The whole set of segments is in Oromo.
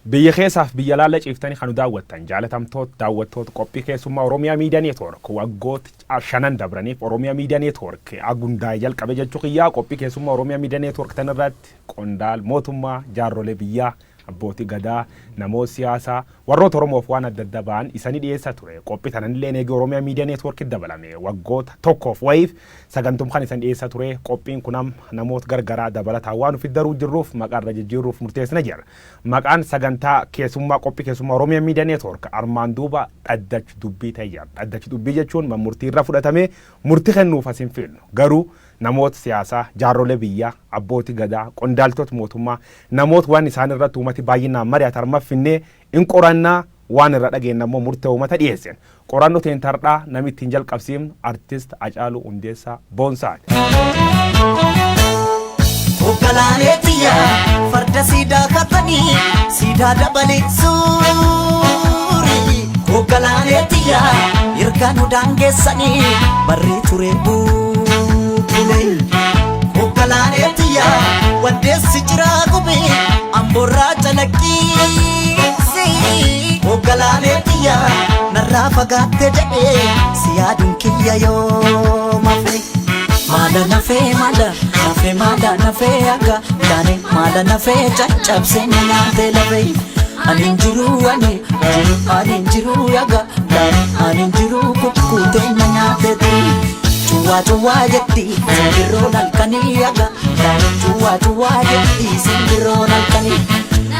biyya keessaaf biyya laalla ciiftanii kan daawwattan jaalatamtoota daawwattoota qophii keessummaa Oromiyaa Miidiyaa Neetwoork waggoota 5 dabraniif Oromiyaa Miidiyaa Neetwoork agundaa jalqabe jechuu kiyyaa qophii keessummaa Oromiyaa Miidiyaa Neetwoork tanarratti qondaal mootummaa jaarrolee biyyaa abbootii gadaa namoota siyaasaa warroota Oromoof waan adda adda ba'an isanii dhiyeessaa ture qophii tananillee eegee Oromiyaa Miidiyaa Neetwoork dabalame waggoota tokkoof wayiif sagantum kan isan dhiyeessaa ture qophiin kunam namoota gargaraa dabalataa waan ufi daruu jirruuf maqaan rajijjiirruuf murteessina jira maqaan sagantaa keessummaa qophii keessummaa Oromiyaa Miidiyaa Neetwoork armaan duuba dhaddachi dubbii ta'e jira dhaddachi dubbii jechuun murtii irra fudhatamee murtii kennuuf asin filnu garuu namoota siyaasaa jaarrolee biyyaa abbootii gadaa qondaaltota mootummaa namoota waan isaan irratti uummati baay'inaan mari'atan armaffinnee in qorannaa waan irra dhageenna immoo murtee uummata dhiyeessan qorannoo teen tardhaa namni ittiin jalqabsiifnu artist Hacaaluu Hundeessaa Boonsaati. Hoggalaanetiya farda siidaa katanii siidaa dabalee suuri hoggalaanetiya hirkaan udaan geessanii barree ture hoggalaanetiya waddeessi jiraa gube amborraa calaqqisi hoggalaanetiya narraa fagaatte jedhee siyaaduun kiyya yoo mafe maala nafee maala nafee maala nafee akka daane maala nafee caccabsee nyaatee lafee anin jiru anin jiru yaga anin jiru kukkutee nyaatee ture. Cuwa jetti singiroon halkanii yaga cuwa jetti singiroon halkanii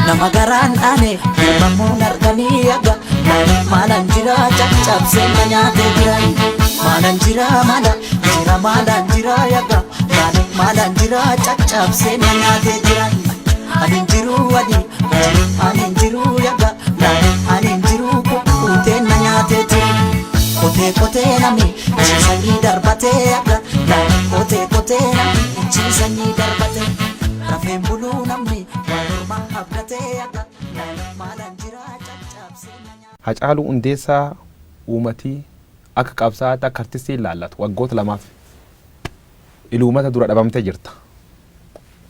nama garaan dhaane ilmamuun arganii yaga maalan jira caccabsee na nyaatee jiran maalan jira maalan jira yaga maalan jira caccabsee na nyaatee jiran anin jiru anin jiru yaga anin jiru kukkutee na nyaatee jiran kote nami chisanii darbatee akka kote nami chisanii darbatee rafeen buluu namni walormaa abdatee akka maalan jira caccabsee. Hacaaluu Hundeessaa uummatii akka qabsaa'aa akka artistii ilaallatu waggoota lamaaf iluumata dura dhabamtee jirta.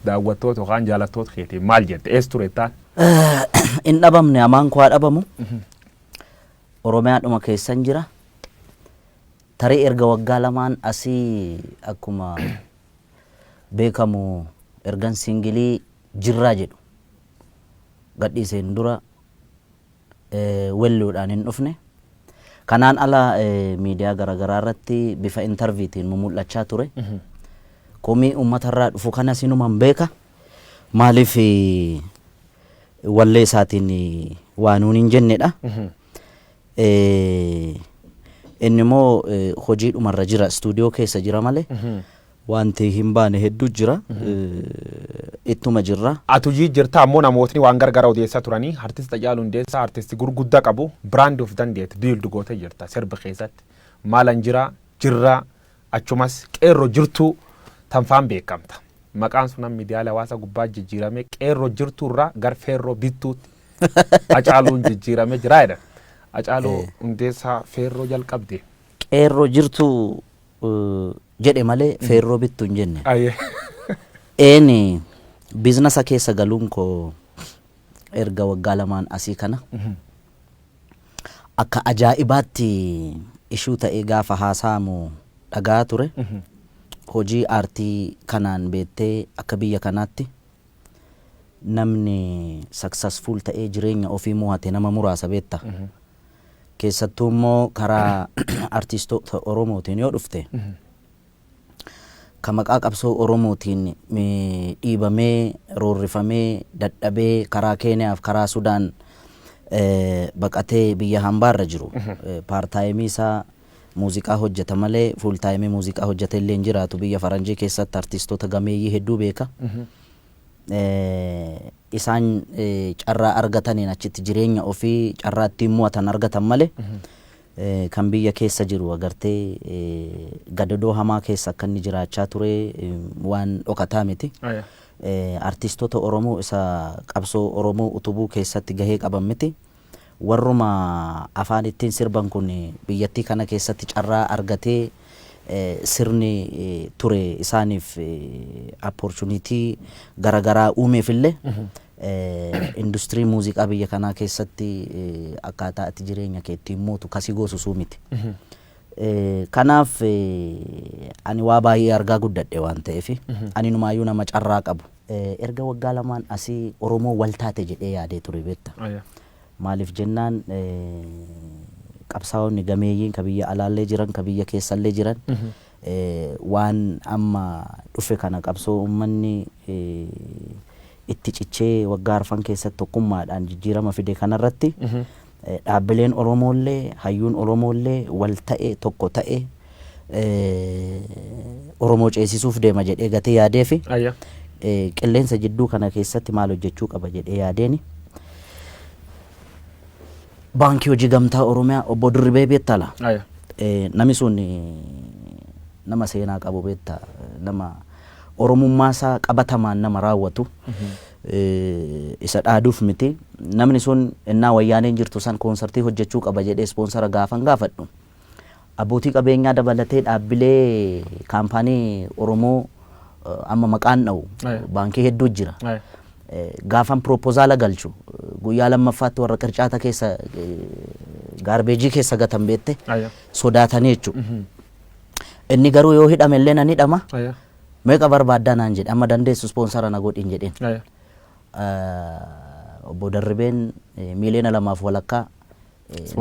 Daawwattoota yookaan jaalattoota keetii maal jette ees turettaan? In dhabamne amaan koo dhabamu Oromiyaadhuma keessan jira. Tarii erga waggaa lamaan asii akkuma beekamu ergan singilii jirraa jedhu gadhiiseen dura welluudhaan hin dhufne kanaan ala miidiyaa garaagaraa irratti bifa intarviitiin mul'achaa ture komii uummatarraa dhufu kana sinumaan beeka maaliif wallee isaatiin waanuun hin jennedha. Inni immoo hojii dhumarra jira stuudiyoo keessa jira malee wanti hin baane hedduu jira ittuma jirra. Atujii jirta ammoo namootni waan gargaara odeessaa turanii artist Hacaaluu Hundeessaa artistii gurguddaa qabu brand of dandeet biildu gootee jirta sirba keessatti maalan jira achumas qeerroo jirtuu tanfaan beekamta maqaan sun miidiyaalee hawaasaa gubbaa jijjiirame qeerroo jirtuurraa gar feerroo bittuutti Hacaaluun jijjiirame jira jedhan. Hacaaluu Hundeessaa feerroo jalqabde. Qeerroo jirtu jedhe malee feerroo bittu hin jenne. Eeni biizinasa keessa galuun koo erga waggaa lamaan asii kana akka ajaa'ibaatti ishuu ta'ee gaafa haasa'amu dhagaa ture. Hojii aartii kanaan beettee akka biyya kanaatti namni successful ta'ee jireenya ofii mo'ate nama muraasa beetta. Keessattuu immoo karaa artistoota Oromootiin yoo dhufte kan maqaa qabsoo Oromootiin dhiibamee roorrifamee dadhabee karaa Keeniyaaf karaa Sudaan baqatee biyya hambaarra jiru paartaayimii isaa muuziqaa hojjeta malee fuultaayimii muuziqaa hojjete illee hin jiraatu biyya Faranjii keessatti artistoota gameeyyii hedduu beeka. Isaan carraa argataniin achitti jireenya ofii carraa ittiin mo'atan argatan malee kan biyya keessa jiru agartee gadadoo hamaa keessa akka inni jiraachaa ture waan dhokataa miti. Artistoota Oromoo isa qabsoo Oromoo utubuu keessatti gahee qaban miti. Warruma afaan ittiin sirban kun biyyattii kana keessatti carraa argatee sirni ture isaaniif opportunity garagaraa uumeefillee industirii muuziqaa biyya kanaa keessatti akkaataa ati jireenya kee ittiin mootu kasii goosusuu miti. Kanaaf ani waa baay'ee argaa guddadhe waan ta'eef ani numaayyuu nama carraa qabu. Erga waggaa lamaan asii Oromoo wal taate jedhee yaadee ture beekta. Maaliif jennaan qabsaa'onni gameeyyiin ka biyya alaallee jiran ka biyya keessallee jiran waan amma dhufe kana qabsoo uummanni itti cichee waggaa arfan keessatti tokkummaadhaan jijjiirama fide kanarratti dhaabbileen Oromoollee hayyuun Oromoollee wal ta'e tokko ta'e Oromoo ceesisuuf deema jedhee gatee yaadee fi qilleensa jidduu kana keessatti maal hojjechuu qaba jedhee yaadeeni. Baankii Hojii Gamtaa Oromiyaa obbo Dirribee beektala. Nami sun nama seenaa qabu beekta, nama Oromummaasaa qabatamaan nama raawwatu isa dhaaduuf miti. Namni sun innaa wayyaaneen jirtu san koonsartii hojjechuu qaba jedhee ispoonsara gaafan gaafadhu. Abbootii qabeenyaa dabalatee dhaabbilee kaampaanii Oromoo amma maqaan dha'u baankii hedduu jira. Gaafan propozaala galchu guyyaa lammaffaatti warra qircaata keessa gaarbeejii keessa gatan beette sodaatanii jechuudha. Inni garuu yoo hidhame illee nan hidhama. Meeqa barbaaddaa naan jedhe amma dandeessu ispoonsara na godhin jedheen. Obbo Dirribeen miliyoona 2.5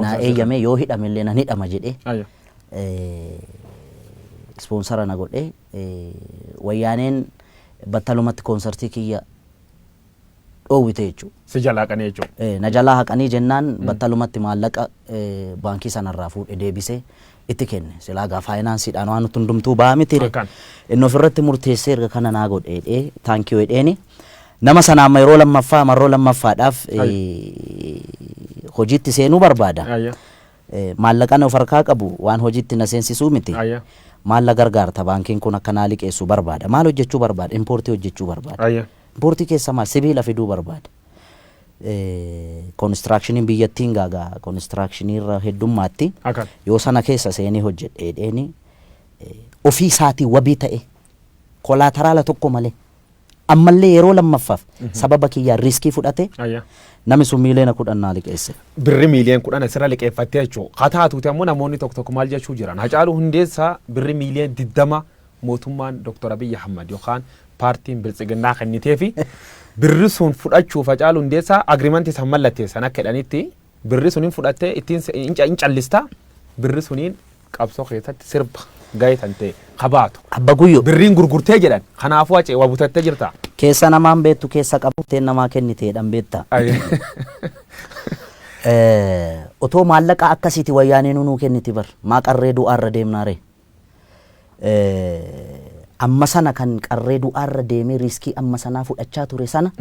naa eeyyame yoo hidhame illee nan hidhama jedhee ispoonsara na godhee wayyaaneen battalumatti koonsartii kiyya dhoowwite jechuudha. Si jalaa haqanii jechuudha. Na jalaa haqanii jennaan battalumatti maallaqa baankii sanarraa fuudhee deebisee itti kenne. Silaa faayinaansiidhaan waan nuti hundumtuu ba'a miti. Inni ofirratti murteessee erga kana naa godhee taankii wedheeni. Nama sana amma yeroo lammaffaa marroo lammaffaadhaaf hojiitti seenuu barbaada. Maallaqaan of harkaa qabu waan hojiitti na seensisuu miti. Maalla gargaarta baankiin kun akka naa liqeessu barbaada. Maal hojjechuu barbaada? Impoortii hojjechuu barbaada. Impoortii keessa maal? Sibiila fiduu barbaada. Konistiraakshiniin biyyattiin gaagaa konistiraakshiniin irra heddummaatti yoo sana keessa seenii hojjedheedheeni ofii isaatii wabii ta'e kolaataraala tokko malee ammallee yeroo lammaffaaf sababa kiyyaan riiskii fudhate namni sun miliyoona 10 naa liqeesse. Birri miliyoona 10 asirra liqeeffattee jechuudha. Haa taatuuti ammoo namoonni tokko tokko maal jechuu jiran. Hacaaluu Hundeessaa birri miliyoona 20 mootummaan Dr. Abiy Ahmad yookaan paartiin Biltsiginnaa kennitee fi birri sun fudhachuuf Hacaaluu Hundeessaa agriimantii san mallatteessan akka jedhanitti birri suniin fudhattee ittiin in callista birri suniin qabsoo keessatti sirba gahee tan ta'e qabaatu. Abba Guyyoo. Birriin gurgurtee jedhan kanaafuu acee waa butattee jirta. Keessa namaan beektu keessa qabuteen namaa kenniteedhaan beekta. Otoo maallaqa akkasiiti wayyaaneen nuu kenniti bar maa qarree du'aarra deemnaare. Amma sana kan qarree du'aarra deemee riiskii amma sanaa fudhachaa ture sana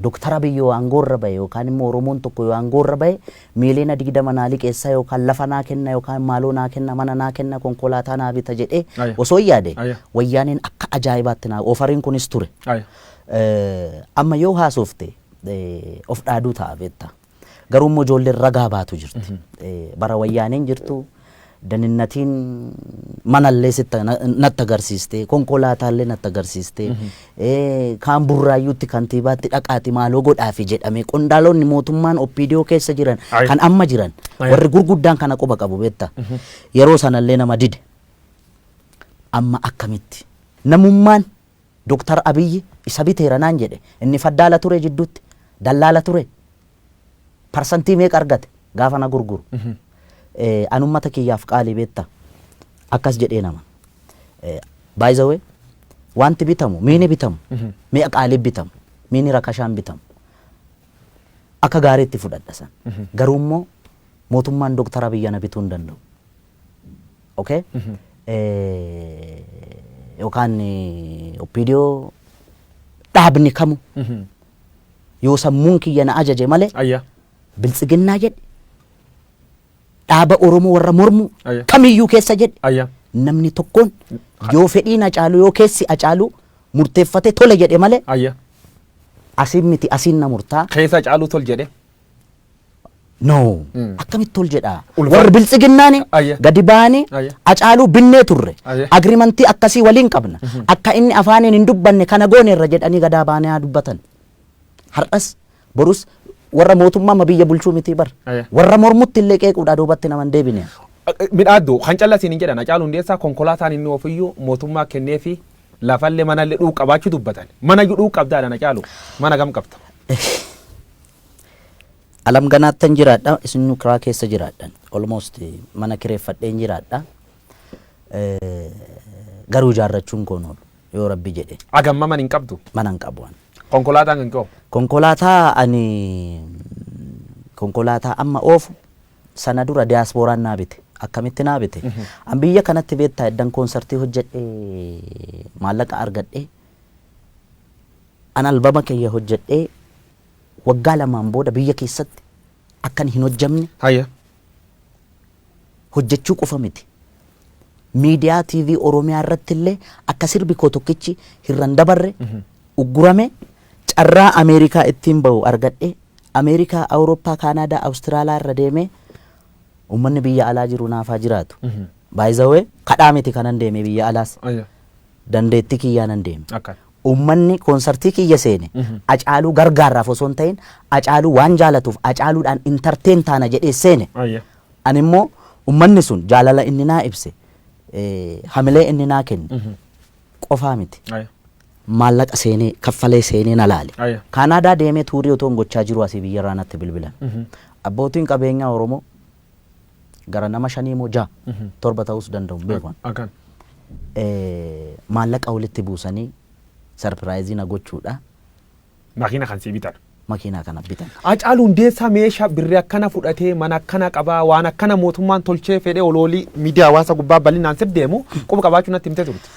Dr. Abiy yoo aangoorra bahe yookaan immoo Oromoon tokko yoo aangoorra bahe miliyoona 20 naa liqeessa yookaan lafa naa kenna yookaan maaloo naa kenna mana naa kenna konkolaataa naa bita jedhee osoo yaade wayyaaneen akka ajaa'ibaatti naa ofariin kunis ture. Amma yoo haasofte of dhaaduu ta'a beekta. Garuu immoo ijoolleen ragaa baatu jirti. Bara wayyaaneen jirtu daninnatiin manallee natti agarsiiste konkolaataallee natti agarsiiste kaan burraayyuutti kantiibaatti dhaqaati maaloo godhaafi jedhame qondaalonni mootummaan oppiidiyoo keessa jiran kan amma jiran warri gurguddaan kana quba qabu beekta yeroo sanallee nama dide amma akkamitti namummaan Dr. Abiy isa biteera naan jedhe inni faddaala ture jidduutti dallaala ture parsantii meeqa argate gaafa na gurguru. Anummata kiyyaaf qaalii beekta akkas jedhee nama by the way wanti bitamu miini bitamu mi'a qaalii bitamu miini rakashaan bitamu akka gaariitti fudhadha san garuu immoo mootummaan Dr. Abiy na bituu hin danda'u. Okay? Yookaan oppiidiyoo dhaabni kamu yoo sammuun kiyya na ajaje malee Biltsiginnaa jedhe dhaaba Oromoo warra mormu kamiyyuu keessa jedhe namni tokkoon yoo fedhiin Hacaaluu yoo keessi Hacaaluu murteeffate tole jedhe malee asiin miti asiin na murtaa keessa Hacaaluu tol jedhe No. Akkamitti tol jedha. Ulfa- Warri biltsiginnaani Ayya. gadi ba'anii Ayya. Hacaaluu binnee turre. Ayya. Agriimantii akkasii waliin qabna. Akka inni afaaniin hin dubbanne kana goone irra jedhanii gadaa baanee haa dubbatan. Har'as borus warra mootummaa ma biyya bulchuu miti bar. Ayya. Warra mormutti illee qeequudha duubatti nama hin deebine. Midhaaddu kan callasiin hin jedhan Hacaaluu Hundeessaa konkolaataan inni ofiyyuu mootummaa kennee fi lafallee manallee dhuu qabaachuu dubbatan. Mana dhuu qabdaadhaan Hacaaluu mana gam qabda. Alam ganaattan jiraadha isin karaa keessa jiraadhan almost mana kireeffadheen jiraadha garuu ijaarrachuun koon oolu yoo rabbi jedhe Agamma man hin qabdu. mana hin qabu ani. Konkolaataan kan ka'u. Konkolaataa amma oofu sana dura diyaaspooraan naa bite akkamitti naa bite an biyya kanatti beektaa eddan koonsartii hojjedhee maallaqa argadhee an albama kiyya hojjedhee waggaa lamaan booda biyya keessatti akkan hin hojjamne Hayya. hojjechuu qofa miti. Miidiyaa TV Oromiyaa irratti illee akka sirbi koo tokkichi hirran dabarre uggurame carraa Ameerikaa ittiin bahu argadhe Ameerikaa, Awurooppaa, Kaanaadaa, Awustiraaliyaa irra deemee uummanni biyya alaa jiru naafaa jiraatu. Baay'izawee kadhaa miti kanan deeme biyya alaas Ayya. dandeettii kiyyaanan deeme. Akkan. Uummanni koonsartii kiyya seene Hacaaluu gargaarraaf osoo hin ta'in Hacaaluu waan jaalatuuf Hacaaluudhaan intarteen taana jedhee seene. Ayya. Ani immoo uummanni sun jaalala inni naa ibse hamilee inni naa kenne qofaa miti. Ayya. Maallaqa seenee kaffalee seenee na laale. Ayya. Kaanaadaa deemee tuurii otoo hin gochaa jiru asii biyya irraa natti bilbilan. Abbootiin qabeenyaa Oromoo gara nama 5 moo 6 7 ta'us danda'u beekan. Akkan. Maallaqa walitti buusanii sarpiraayizii na gochuudha Makiina kan sii bitan. makiinaa kana bitan. Hacaaluu Hundeessaa meeshaa birrii akkana fudhatee mana akkana qabaa waan akkana mootummaan tolchee fedhee oloolii miidiyaa hawaasa gubbaa bal'inaan sir deemu quba qabaachuu natti himtee turte.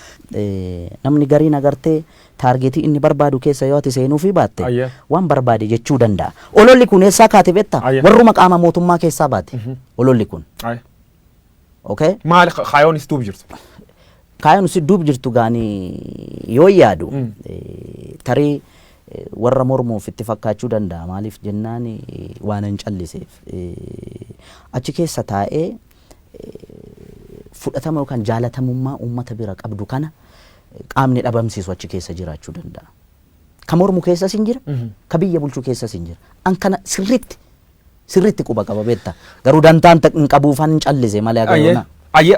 Namni gariin agartee taargeetii inni barbaadu keessa yoo ati seenuu fi baatte Ayya. waan barbaade jechuu danda'a. Ololli kun eessaa kaate beektaa? Ayya. Warruma qaama mootummaa keessaa baate. Ololli kun. Ayya. Okay? Maal kaayoon istuuf jirtu? Kaayoon si duub jirtu gaanii yoo yaadu tarii warra mormuuf itti fakkaachuu danda'a. Maaliif jennaan waan hin calliseef. Achi keessa taa'ee fudhatama yookaan jaalatamummaa uummata bira qabdu kana qaamni dhabamsiisu achi keessa jiraachuu danda'a. Ka mormu keessas hin jira, ka biyya bulchuu keessas hin jira. An kana sirriitti quba qaba beektaa. Garuu dantaan hin qabuufan hin callise malee agaroona.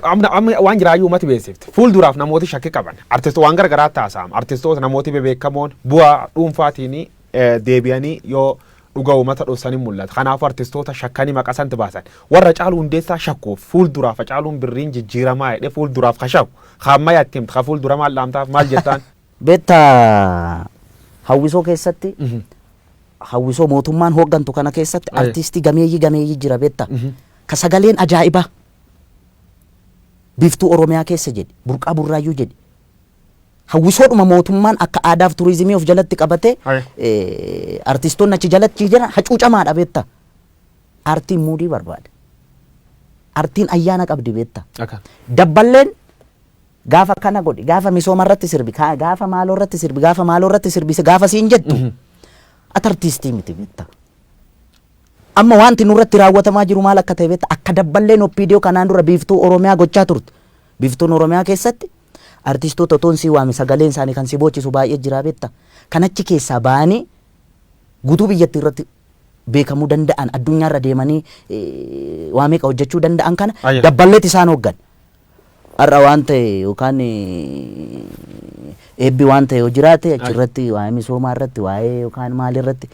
Amma waan jiraayyuu uummati beeksifte. Fuulduraaf namooti shakkii qaban. Artistoota waan garagaraa taasifama. Artistoota namooti bebeekamoon bu'aa dhuunfaatiin deebi'anii yoo dhuga uummata dhoksanii mul'ata. Kanaafuu artistoota shakkanii maqaa santi baasan. Warra Hacaaluu Hundeessaa shakkuuf fuulduraaf Hacaaluun birriin jijjiiramaa jedhee fuulduraaf ka shakku. Kaamma yaatti himta. Ka fuuldura maal dhaamtaaf maal jettaan? Beektaa hawwisoo keessatti hawwisoo mootummaan hooggantu kana keessatti artistii gameeyyii jira beektaa. Ka sagaleen ajaa'ibaa. Biiftuu Oromiyaa keessa jedhe burqaa burraayyuu jedhe hawwisoodhuma mootummaan akka aadaaf turizimii of jalatti qabate artistoonni achi jalatti jiran hacuucamaadha beektaa. Aartiin muudii barbaada. Aartiin ayyaana qabdi beektaa. Dabballeen gaafa kana godhi gaafa misooma irratti sirbi gaafa maaloo irratti sirbi gaafa maaloo irratti sirbise gaafa siin jettu ati artistii miti beektaa. Amma wanti nurratti raawwatamaa jiru maal akka ta'e beektaa akka dabballeen oppiidiyoo kanaan dura biiftuu Oromiyaa gochaa turte. Biiftuun Oromiyaa keessatti artistoota otoon si waame sagaleen isaanii kan si boochisu baay'ee jira beektaa. Kan achi keessaa ba'anii guutuu biyyattii irratti beekamuu danda'an addunyaarra deemanii waa meeqa hojjechuu danda'an kana dabballeet isaan hooggan. Har'a waan ta'e yookaan eebbi waan ta'e yoo jiraate achirratti waa'ee misoomaa irratti waa'ee yookaan maal irratti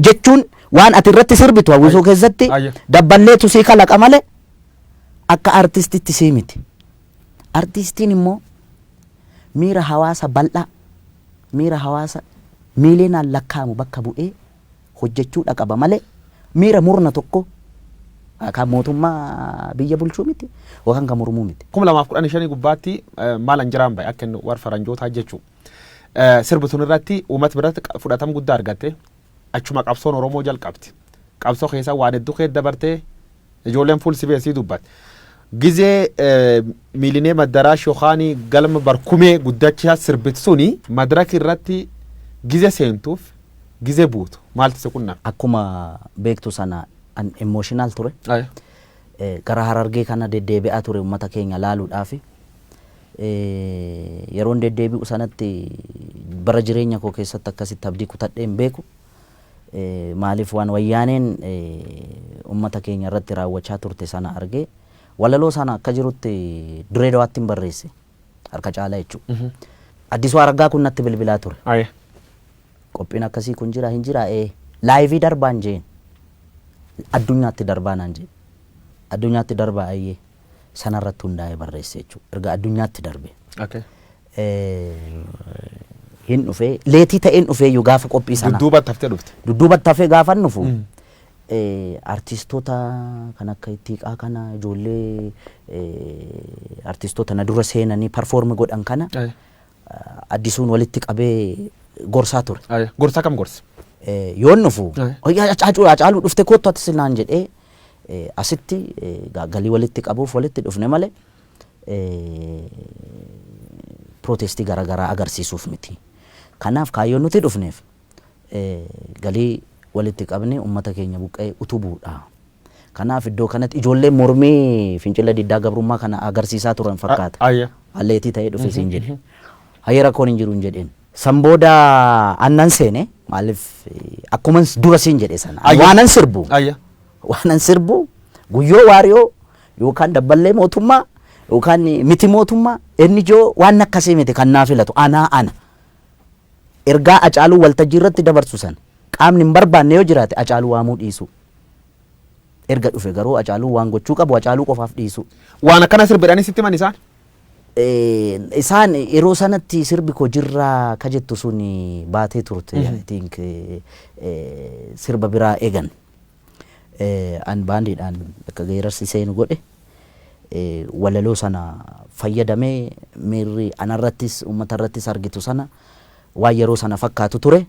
jechuun waan ati irratti sirbitu hawwisoo keessatti dabballeetu sii kalaqa malee akka artistitti sii miti. Artistiin immoo miira hawaasa bal'aa miira hawaasa miiliyoonaan lakkaa'amu bakka bu'ee hojjechuudha qaba malee miira murna tokko kan mootummaa biyya bulchuu miti yookaan kan mormuu miti. 2015 gubbaatti maal anjiraan bahe akka inni warra faranjootaa jechuudha. Sirbi sun irratti uummata biratti fudhatama guddaa argatte. Achuma qabsoon Oromoo jalqabti. Qabsoo keessa waan hedduu keessa dabartee ijoolleen fuul sibeesii dubbatte. Gizee miilinee madaraash yookaan galma barkumee guddachaa sirbiti suni madaraka irratti gizee seentuuf gizee buutu maaltu si qunname? Akkuma beektu sana an emotional ture. Aye. Gara Harargee kana deddeebi'aa ture uummata keenya laaluudhaafi. Yeroon deddeebi'u sanatti bara jireenya koo keessatti akkasitti abdii kutadhee hin beeku. Maaliif waan wayyaaneen uummata keenya irratti raawwachaa turte sana argee walaloo sana akka jirutti Direedawaatti hin barreesse harka caalaa jechuudha. Addisuu Araggaa kun natti bilbilaa ture. Aye. Qophiin akkasii kun jira hin jira laayivii darbaan jeen addunyaatti darbaa naan jeen addunyaatti darbaa ayyee sanarratti hundaa'ee barreesse jechuudha. Erga addunyaatti darbe. Okay. Hin dhufee leetii ta'een dhufee iyyuu gaafa qophii sana. Dudduubatti haftee dhufte. Dudduubatti hafee gaafa dhufu artistoota kan akka Ittiiqaa kana ijoollee artistoota na dura seenanii perform godhan kana Addisuun walitti qabee gorsaa ture. Gorsaa kam gorsa? Yoon dhufu Hacaaluu dhufte kottu ati sinaan jedhee asitti galii walitti qabuuf walitti dhufne malee protestii garaagaraa agarsiisuuf miti. Kanaaf kaayyoon nuti dhufneef galii walitti qabne uummata keenya buqqee utubuudha. Kanaaf iddoo kanatti ijoolleen mormii fincila diddaa gabrummaa kana agarsiisaa turan fakkaata. Alleetii ta'ee dhufe siin jedhe. Hayyee rakkoon hin jiru hin jedheen. San booda annan seene maaliif akkuma dura siin jedhe sana waanan sirbu. Waanan sirbu guyyoo waariyoo yookaan dabballee mootummaa yookaan miti mootummaa inni joo waan akkasii miti kan naa filatu ana. Ergaa Hacaaluu waltajjii irratti dabarsu san qaamni hin barbaanne yoo jiraate Hacaaluu waamuu dhiisu. Erga dhufe garuu Hacaaluu waan gochuu qabu Hacaaluu qofaaf dhiisu. Waan akkana sirbidhanii sitti man isaan? Isaan yeroo sanatti sirbi koo jirraa ka jettu sun baatee turte. I think sirba biraa eegan. An baandiidhaan akka geerarsi seenu godhe. Walaloo sana fayyadamee miirri anarrattis uummatarrattis argitu sana waan yeroo sana fakkaatu ture.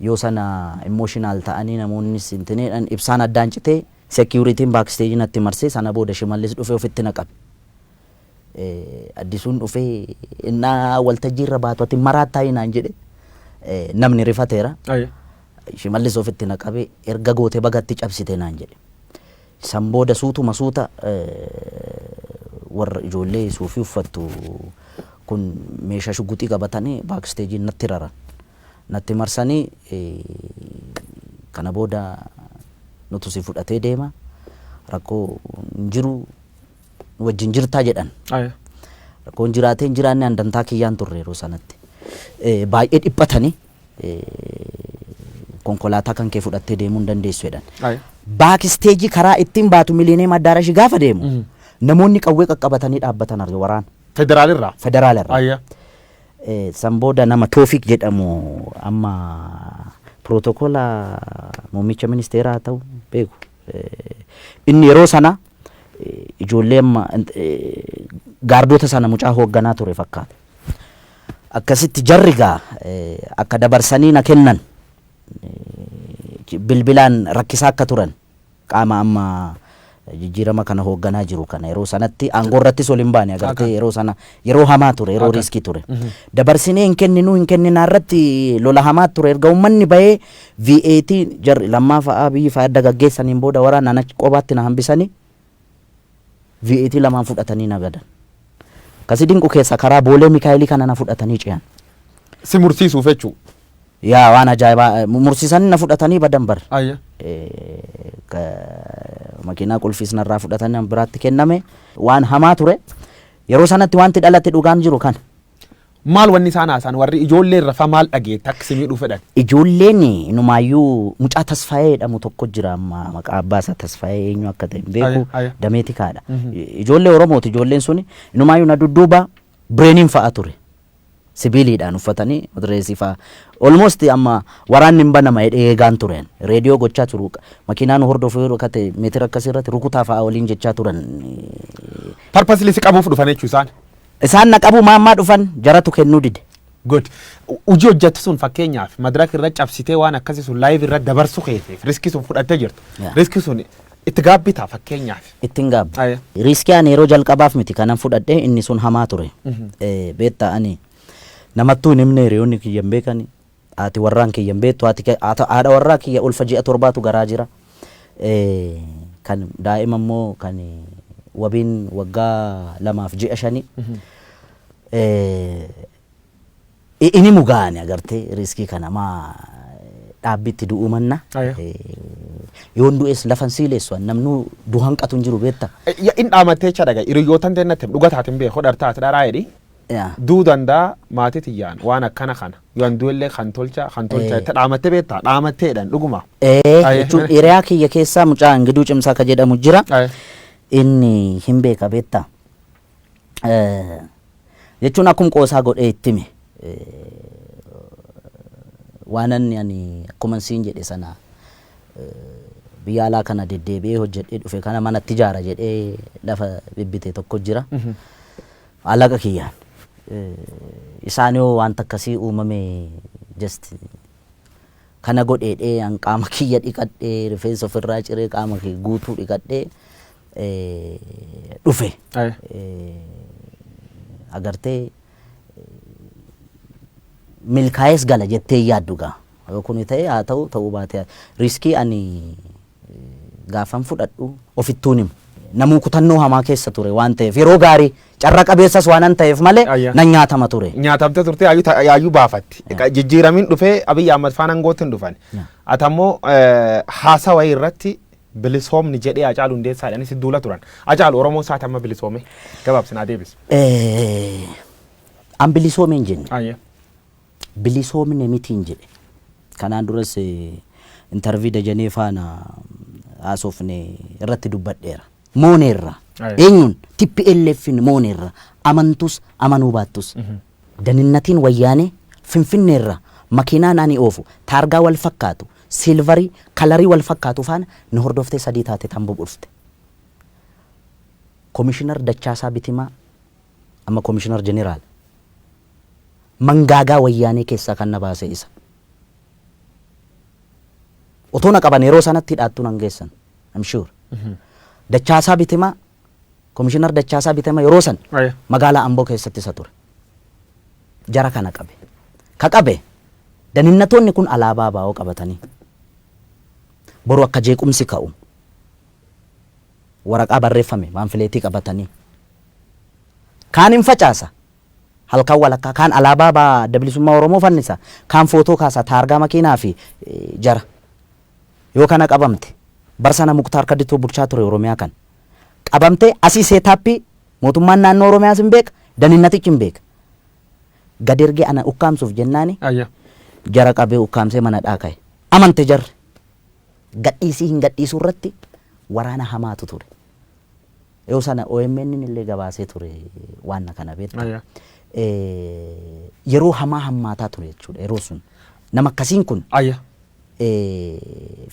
Yoo sana emotional ta'anii namoonni sintineedhaan ibsaan addaan citee security'n backstage natti marsee sana booda Shimallis dhufee ofitti naqabe. Addisuun dhufee innaa waltajjii irra baatu ati maraattaa hinaan jedhe namni rifateera. Shimallis ofitti naqabe erga goote bagatti cabsite naan jedhe. San booda suutuma suuta warra ijoollee suufii uffattu kun meeshaa shuguxii qabatanii backstage natti raran. Natti marsanii kana booda nutu si fudhatee deema rakkoo jiru wajjin jirtaa jedhan. Rakkoon jiraatee hin jiraanne handantaa kiyyaan turre yeroo sanatti. Baay'ee dhiphatanii konkolaataa kan kee fudhattee deemuu hin dandeessu jedhan. Baaksteejii karaa ittiin baatu Miliineem Addaarash gaafa deemu namoonni qawwee qaqqabatanii dhaabbatan arge waraan. Federaalirraa? Federaalirraa. San booda nama Toofiq jedhamu amma protokoola muummicha ministeeraa ta'u beeku. Inni yeroo sana ijoollee amma gaardota sana mucaa hoogganaa ture fakkaata. Akkasitti jarrigaa akka dabarsanii na kennan bilbilaan rakkisaa akka turan qaama amma jijjiirama kana hoogganaa jiru kana yeroo sanatti aangoo irrattis ol hin baane agartee yeroo sana yeroo hamaa ture yeroo riiskii ture. Dabarsinee hin kenninaa irratti lola hamaa ture erga uummanni bahee VAT jarri lammaa fa'aa biyyi fa'aa adda gaggeessaniin booda waraana na qobaatti na hambisanii VAT lamaan fudhatanii na gadan. Kasi dinqu keessa karaa boolee Mikaayilii kana na fudhatanii ce'an. Si mursiisuuf jechuu? Yaa waan ajaa'ibaa mursiisanii na fudhatanii badan bar. Makiinaa qulfiis narraa fudhatanii biraatti kenname waan hamaa ture. Yeroo sanatti wanti dhalate dhugaan jiru kan. Maal wanni isaan haasaan warri ijoolleen rafaa maal dhageette akka isin miidhuu fedhan? Ijoolleen inumaayyuu mucaa Tasfaayee jedhamu tokko jira amma maqaa abbaa isaa Tasfaayee eenyu akka ta'e beeku dameetikaadha. Ijoollee Oromooti ijoolleen suni inumaayyuu na dudduuba bireeniin fa'a ture. Sibiiliidhaan uffatanii madireesii fa'a. Almost amma waraanni hin banama eegaan turan. Reediyoo gochaa turu. Makiinaan hordofuu yeroo kate meetira akkasirratti rukutaa fa'a waliin jechaa turan. Parpasli si qabuuf dhufan jechuu isaan? Isaan na qabu maammaa dhufan jaratu kennuu dide. Good. Hojii hojjettu sun fakkeenyaaf madaraka irra cabsitee waan akkasii sun live irra dabarsu keeteef riskii sun fudhattee jirtu. Riskii sun itti gaabbitaa fakkeenyaaf. Ittiin gaabbi. Riskii ani yeroo jalqabaaf miti kanan fudhadhee inni sun hamaa ture. Beetta ani namattuu hin himne hiriyoonni kiyyan beekani. Haati warraan kiyyan beektu haadha warraa kiyya ulfa ji'a torbaatu garaa jira. kan daa'ima immoo kan wabiin waggaa 2.5 ini mugaani agartee riskii kana maa dhaabbitti du'uu manna yoon du'es lafan siileessu namnu du'an qatu hin jiru beetta in dhaamattee jecha dhagaa hiriyootan teennatti dhugataatiin beeku hodhartaati dharaa jedhi duu dandaa maatii tiyyaan waan akkana kana yoon du'ellee kan tolcha itti dhaamattee beetta dhaamatteedhaan dhuguma jechuun hiriyaa kiyya keessaa mucaa Ingiduu Cimsaa ka jedhamu jira inni hin beeka beetta jechuun akkuma qoosaa godhee ittime waanan ani akkuma siin jedhe sana biyya alaa kana deddeebi'ee hojjedhee dhufe kana manatti ijaara jedhee lafa bibbite tokko jira alaqa kiyyaan isaan yoo waan akkasii uumame just kana godheedhee an qaama kiyya dhiqadhee rifeensa ofirraa ciree qaama kiyya guutuu dhiqadhee dhufe agartee milkaa'es gala jettee yaaddu gaa kun ta'e haa ta'uu baate riskii ani gaafan fudhadhu ofittuun himu namuu kutannoo hamaa keessa ture waan ta'eef yeroo gaarii carra qabeessas waan ta'eef malee nan nyaatama ture. Nyaatamte turte yaayyuu baafatti jijjiiramiin dhufee Abiy Ahmad faana angootti hin dhufan atammoo haasawa irratti bilisoomni jedhee Hacaaluu Hundeessaadhaan si duula turan Hacaaluu Oromoo isaati amma bilisoome gabaabsinaa deebis. An bilisoome hin jenne bilisoomne miti hin jedhe kanaan duras intervii Dajanee faana haasofne irratti dubbadheera mooneerra eenyuun TPLFin mooneerra amantus amanuu baattus daninnatiin wayyaanee finfinneerra makiinaan ani oofu taargaa wal fakkaatu silvarii kalarii wal fakkaatu faana ni hordoftee sadii taate tamboo dhufte komishinar Dachaasaa Bitimaa amma komishinar jeneraal mangaagaa wayyaanee keessaa kan na baase isa otoo na qaban yeroo sanatti hidhaattuu nan geessan I'm sure Dachaasaa Bitimaa komishinar Dachaasaa Bitimaa yeroo san magaalaa Amboo keessatti isa ture jara kana qabe daninnatoonni kun alaabaa baa'oo qabatanii boru akka jeequmsi ka'u waraqaa barreeffame maanfileetii qabatanii kaan hin facaasa halkan walakkaa kaan alaabaa baa bilisummaa Oromoo fannisa kaan footoo kaasa taargaa makiinaa fi jara yoo kana qabamte barsana Muktaar Kaditoo bulchaa ture Oromiyaa kan qabamte asii seetaappii mootummaan naannoo Oromiyaa sin beeka daninnatichi hin beeka gadergee ana ukkaamsuuf jennaani jara qabee ukkaamsee mana dhaaka'e amante jarre gadhiisii hin gadhiisuu irratti waraana hamaatu ture yoo sana OMN illee gabaasee ture waan kana beekta yeroo hamaa hammaataa ture jechuudha yeroo sun nama akkasiin kun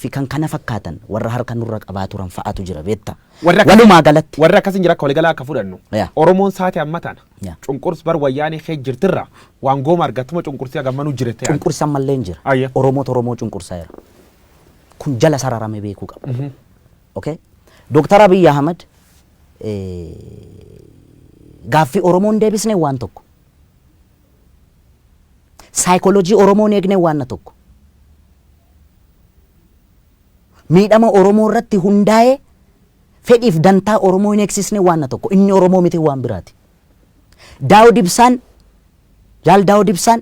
fi kan kana fakkaatan warra harka nurra qabaa turan fa'aatu jira beekta walumaa galatti warra akkasiin jira akka waliigalaa akka fudhannu Oromoon saate amma tana cunqurs bar wayyaanee kee jirtirra waan gooma argatuma cunqursii agammanuu jirete cunqursan mallee hin jira Oromoo cunqursaa jira kun jala sararame beekuu qaba okay Dr. Abiy Ahmad gaaffii Oromoon deebisne waan tokko saayikooloojii Oromoon eegne waan tokko miidhama Oromoo irratti hundaa'ee fedhiif dantaa Oromoo hin eegsisne waan tokko inni Oromoo miti waan biraati Daawud Ibsaan jaal Daawud Ibsaan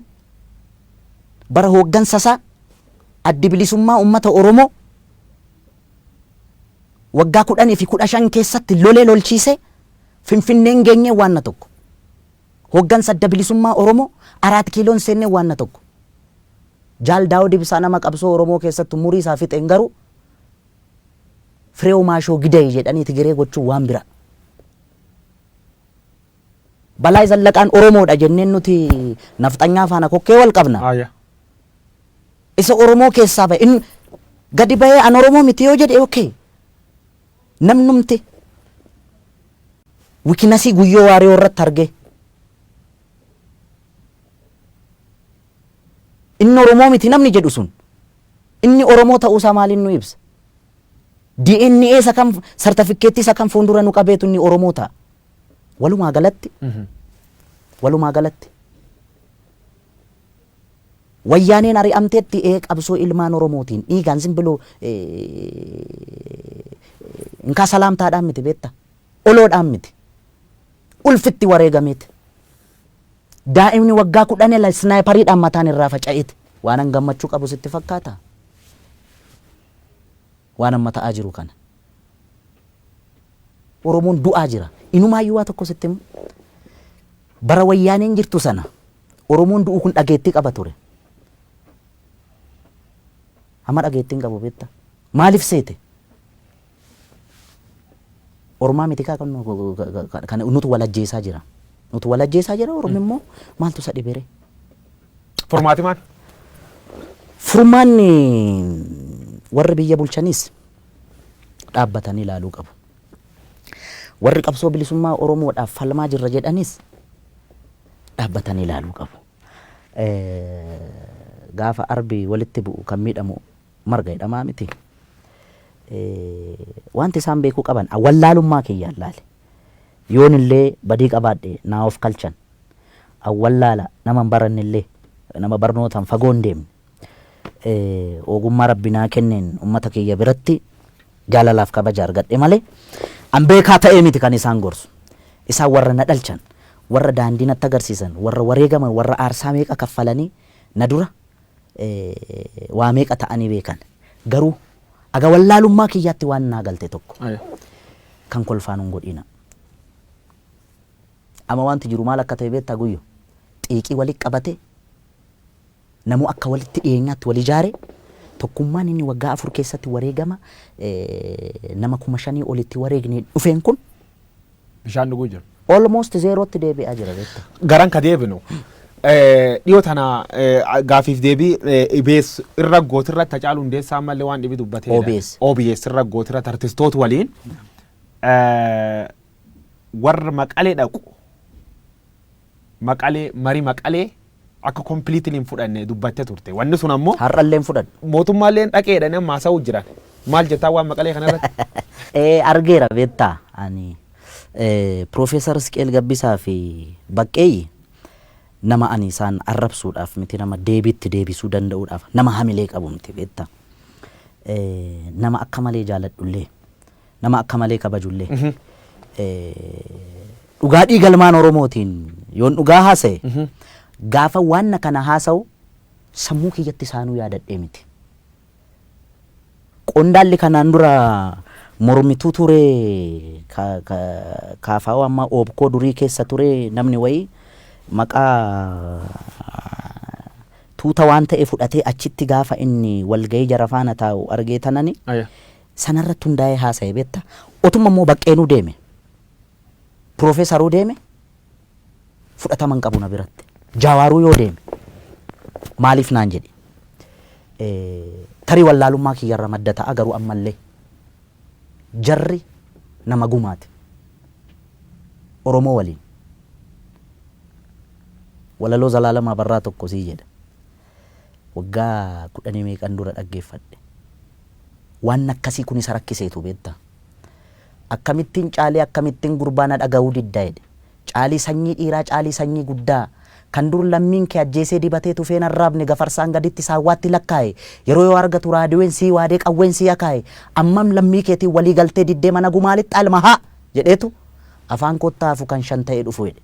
bara hooggansasaa addi bilisummaa ummata Oromoo waggaa 10 fi 15 keessatti lolee lolchiise finfinneen geenye waan tokko hooggansa adda bilisummaa Oromoo 4 kiiloon seenne waan tokko jaal Daawud Ibsaa nama qabsoo Oromoo keessatti umurii isaa fixeen garuu Fireew Maashoo Gidee jedhanii Tigiree gochuu waan bira Balaa Zallaqaan Oromoodha jenneen nuti nafxanyaa faana kokkee wal qabna isa Oromoo keessaa ba'e in gadi ba'ee an Oromoo miti yoo jedhe okay namnumti wikinasii guyyoo waaree irratti arge inni Oromoo miti namni jedhu sun inni Oromoo ta'uusaa maaliin nu ibsa DNA isa kam sartifikeetii isa kam fuuldura nu qabeetu inni Oromoo ta'a walumaa galatti wayyaaneen ari'amteetti qabsoo ilmaan Oromootiin dhiigaan simbiloo inkaa salaamtaadhaan miti beetta oloodhaan miti ulfitti wareegameeti daa'imni waggaa 10 snaayipariidhaan mataan irraa faca'eeti waan an gammachuu qabu sitti fakkaata waan amma ta'aa jiru kana Oromoon du'aa jira inumaayyuu waa tokko sitti bara wayyaaneen jirtu sana Oromoon du'u kun dhageettii qaba ture amma dhageettiin qabu beetta maaliif seete Oromaa miti kaa kan nutu walajjeesaa jira Oromo immoo maaltu isa dhibere Formaati maal? Furmaanni warri biyya bulchanis dhaabbatanii ilaaluu qabu. Warri qabsoo bilisummaa Oromoodhaaf falmaa jirra jedhanis dhaabbatanii ilaaluu qabu. Gaafa arbi walitti bu'u kan miidhamu marga hidhamaa miti. Wanti isaan beekuu qaban awwallaalummaa kiyyaan laale. Yoon illee badii qabaadhe naa of kalchan. Awwallaala nama hin baranne illee nama barnootaan fagoo hin deemne. Ogummaa rabbinaa kenneen ummata kiyya biratti jaalalaaf kabaja argadhe malee an beekaa ta'ee miti kan isaan gorsu. Isaan warra na dhalchan, warra daandii natti agarsiisan, warra wareegaman, warra aarsaa meeqa kaffalanii na dura waa meeqa ta'anii beekan. Garuu aga wallaalummaa kiyyaatti waan naa galte tokko kan kolfaan hin godhina. Amma wanti jiru maal akka ta'e beektaa guyyo xiiqii walitti qabate namu akka walitti dhiyeenyaatti wal ijaare tokkummaan inni waggaa 4 keessatti wareegama nama 5,000 olitti wareegne dhufeen kun bishaan dhuguu jira. Almost zeerootti deebi'aa jira beektaa. Garan ka deebinu dhiyoo tana gaafiif deebii IBS irra gootirra Hacaaluu Hundeessaa mallee waan dhibi dubbatee OBS irra gootirra artistoota waliin warra Maqalee dhaqu Maqalee marii Maqalee akka completely hin fudhanne dubbattee turte. Wanni sun ammoo har'allee hin fudhanne. Mootummaalleen dhaqeedhaan amma haasa'uu jiran. Maal jettaa waan Maqalee kanarratti? Argeera beektaa ani Profeesar Isqeel Gabbisaa fi Baqqeeyyi nama ani isaan arrabsuudhaaf miti nama deebiitti deebisuu danda'uudhaaf nama hamilee qabu miti beektaa. Nama akka malee jaaladhullee nama akka malee kabajullee dhugaa dhiigalmaan Oromootiin yoon dhugaa haasa'e gaafa waan kana haasa'u sammuu kiyyatti isaanuu yaadadhee miti. Qondaalli kanaan dura mormituu ture kaafaa'u amma oobkoo durii keessa ture namni wayii maqaa tuuta waan ta'e fudhatee achitti gaafa inni walgahii jara faana taa'u argee tanani sanarratti hundaa'ee haasa'e beektaa. Otuma immoo Baqqeenuu deeme Profeesaruu deeme fudhataman qabu na biratti. Jaawaaruu yoo deeme maaliif naan jedhe tarii wallaalummaa kiyyarra madda ta'a garuu ammallee jarri nama gumaati Oromoo waliin walaloo Zalaalamaa Barraa tokko sii jedha waggaa 10 meeqan dura dhaggeeffadhe waan akkasii kun isa rakkiseetu beektaa akkamittiin caalee akkamittiin gurbaana dhaga'uu diddaa jedhe caalii sanyii dhiiraa caalii sanyii guddaa kan dur lammiin kee ajjeesee dibatee tufeen arraabne gafarsaan gaditti saawwaatti lakkaa'e yeroo yoo argatu raadiyoon sii waadee qawween sii akaa'e ammam lammii keetiin walii galtee diddee mana gumaalitti almahaa jedheetu afaan kottaafu kan 5 ta'ee dhufu jedhe.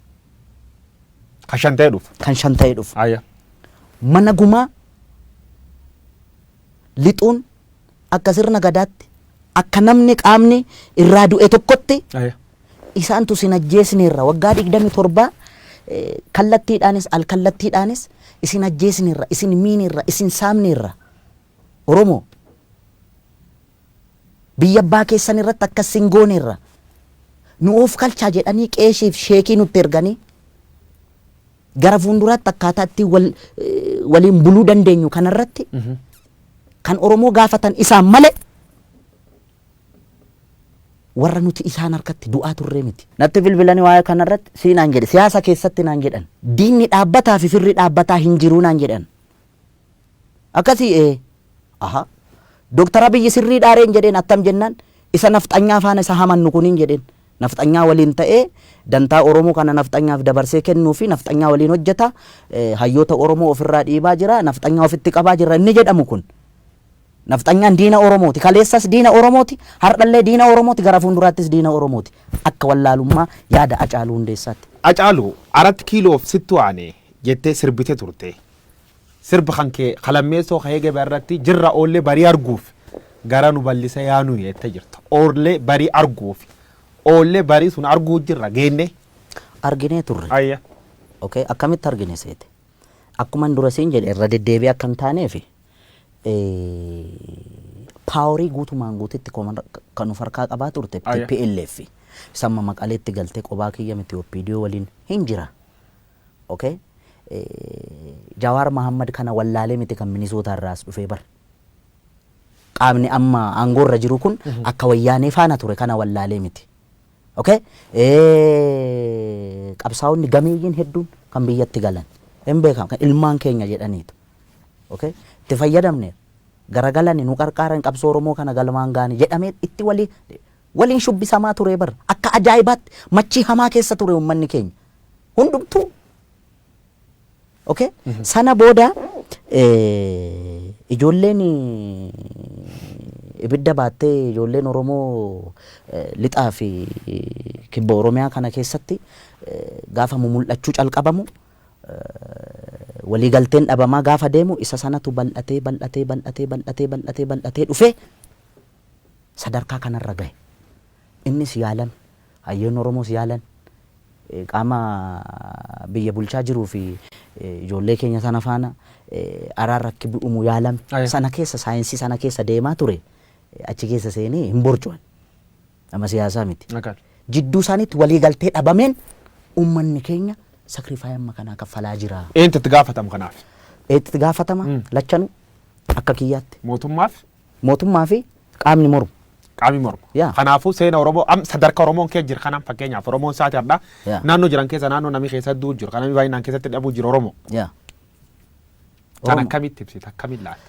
Kan 5 ta'ee dhufu. Kan 5 ta'ee dhufu. Mana gumaa lixuun akka sirna gadaatti akka namni qaamni irraa du'e tokkotti isaantu sin ajjeesneerra waggaa 27 kallattiidhaanis alkallattiidhaanis isin ajjeesneerra isin miineerra isin saamneerra Oromoo biyya abbaa keessan irratti akkas sin gooneerra nu of kalchaa jedhanii qeeshiif sheekii nutti erganii gara fuulduraatti akkaataa itti waliin buluu dandeenyu kanarratti kan Oromoo gaafatan isaan malee warra nuti isaan harkatti du'aa turree miti. Natti bilbilanii waa'ee kanarratti siinaan jedhe siyaasa keessatti naan jedhan diinni dhaabbataa fi firri dhaabbataa hin jiruu naan jedhan. Akkasii Dooktara Abiyyi sirrii dhaareen jedheen attam jennaan isa nafxanyaa faana isa hamannu kuniin jedheen nafxanyaa waliin ta'ee dantaa Oromoo kana nafxanyaaf dabarsee kennuu fi nafxanyaa waliin hojjeta hayyoota Oromoo ofirraa dhiibaa jira nafxanyaa ofitti qabaa jira inni jedhamu kun nafxanyaan diina Oromooti kaleessas diina Oromooti hardhallee diina Oromooti gara fuulduraattis diina Oromooti akka wallaalummaa yaada Hacaaluu Hundeessaatti. Hacaaluu 4 kiiloof sittu aanee jettee sirbite turte sirba kan kee qalammeessoo ka'ee irratti jirra oollee barii arguuf gara nu bal'isa yaanu jettee jirta oollee barii arguuf oollee barii sun arguu jirra geenne. Arginee turre. Ayya. Okay akkamitti argine seete akkuma dura siin jedhe irra deddeebi'ee akka hin taaneef paaworii guutumaan guutitti kan of harkaa qabaa turte TPLF samma Maqaleetti galtee qobaa kiyya miti OPDO waliin hin jira. Okay Jawaar Mahammad kana wallaalee miti kan Minisoota irraas dhufee bar qaamni amma aangoorra jiru kun akka wayyaanee faana ture kana wallaalee miti. Okay qabsaa'onni gameeyyiin hedduun kan biyyatti galan hin beekamu kan ilmaan keenya jedhaniitu. Okay itti fayyadamne garagalani nu qarqaaran qabsoo Oromoo kana galmaan gaani jedhamee itti waliin shubbisamaa ture bar akka ajaa'ibaatti machii hamaa keessa ture uummanni keenya hundumtuu. Okay sana booda ijoolleen ibidda baattee ijoolleen Oromoo lixaa fi kibba Oromiyaa kana keessatti gaafa mul'achuu calqabamu waliigalteen dhabamaa gaafa deemu isa sanatu bal'atee dhufe sadarkaa kanarra gahe innis yaalan hayyoon Oromoos yaalan qaama biyya bulchaa jiruu fi ijoollee keenya sana faana araarrakki bu'umu yaalam sana keessa saayinsii sana keessa deemaa ture achi keessa seenee hin borcuan nama siyaasaa miti jidduu isaaniitti waliigaltee dhabameen uummanni keenya sakrifaayii amma kanaa kaffalaa jira. Eenyutu itti gaafatama kanaaf? Itti gaafatama lachanuu akka kiyyaatti. Mootummaa fi qaamni mormu. Qaamni mormu. Kanaafuu seena Oromoo sadarkaa Oromoon keessa jira kanaan fakkeenyaaf Oromoon saati har'aa naannoo jiran keessa naannoo namni keessa du'u jiru kanaan baay'inaan keessatti dhabuu jiru Oromoo. Kan akkamitti ibsita akkamitti laata?